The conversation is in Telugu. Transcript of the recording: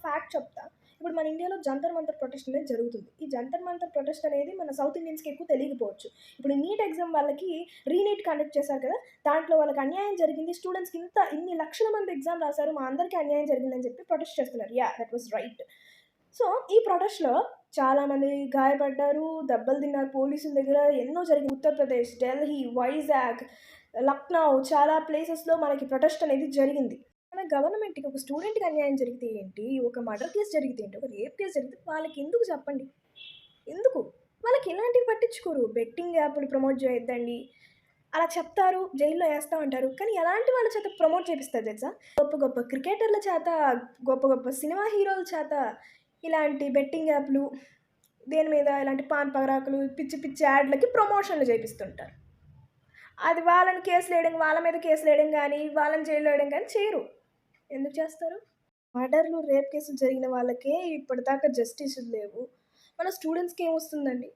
ఫ్యాక్ట్ చెప్తా. ఇప్పుడు మన ఇండియాలో జంతర్ మంతర్ ప్రొటెస్ట్ అనేది జరుగుతుంది. ఈ జంతర్ మంతర్ ప్రొటెస్ట్ అనేది మన సౌత్ ఇండియన్స్‌కి ఎక్కువ తెలియకపోవచ్చు. ఇప్పుడు నీట్ ఎగ్జామ్ వాళ్ళకి రీనీట్ కండక్ట్ చేశారు కదా! దాంట్లో వాళ్ళకి అన్యాయం జరిగింది. స్టూడెంట్స్‌కి ఇన్ని లక్షల మంది ఎగ్జామ్ రాసారు. మా అందరికీ అన్యాయం జరిగిందని చెప్పి ప్రొటెస్ట్ చేస్తున్నారు. Yeah! That was right. So, ఈ ప్రొటెస్ట్‌లో చాలామంది గాయపడ్డారు, దెబ్బలు తిన్నారు పోలీసుల దగ్గర. ఎన్నో జరిగింది. ఉత్తరప్రదేశ్, ఢిల్లీ, వైజాగ్, లక్నో చాలా ప్లేసెస్‌లో మనకి ప్రొటెస్ట్ అనేది జరిగింది. మన గవర్నమెంట్‌కి ఒక స్టూడెంట్‌కి అన్యాయం జరిగితే ఏంటి? ఒక మర్డర్ కేస్ జరిగితే ఏంటి? ఒక రేప్ కేస్ జరిగితే వాళ్ళకెందుకు చెప్పండి? ఎందుకు? వాళ్ళకి ఇలాంటివి పట్టించుకోరు. బెట్టింగ్ యాప్‌లు ప్రమోట్ చేయొద్దండి. అలా చెప్తారు, జైల్‌లో ఏస్తామంటారు. కానీ ఎలాంటి వాళ్ళ చేత ప్రమోట్ చేపిస్తారు తెలుసా? గొప్ప గొప్ప క్రికెటర్ల చేత, గొప్ప గొప్ప సినిమా హీరోల చేత ఇలాంటి బెట్టింగ్ యాప్‌లు, దేని మీద ఇలాంటి పాన్ పరాకులు, పిచ్చి పిచ్చి యాడ్‌లకి ప్రమోషన్‌లు చేపిస్తుంటారు. అది వాళ్ళని కేసులేయడం, వాళ్ళ మీద కేసులేయడం గానీ, వాళ్ళని జైల్‌లో ఏయడం గానీ చేయరు. ఎందుకు చేస్తారు? మర్డర్‌లు, రేప్ కేసులు జరిగిన వాళ్ళకే ఇప్పటిదాకా జస్టిస్‌లు లేవు. మన స్టూడెంట్స్‌కి ఏమొస్తుందండి?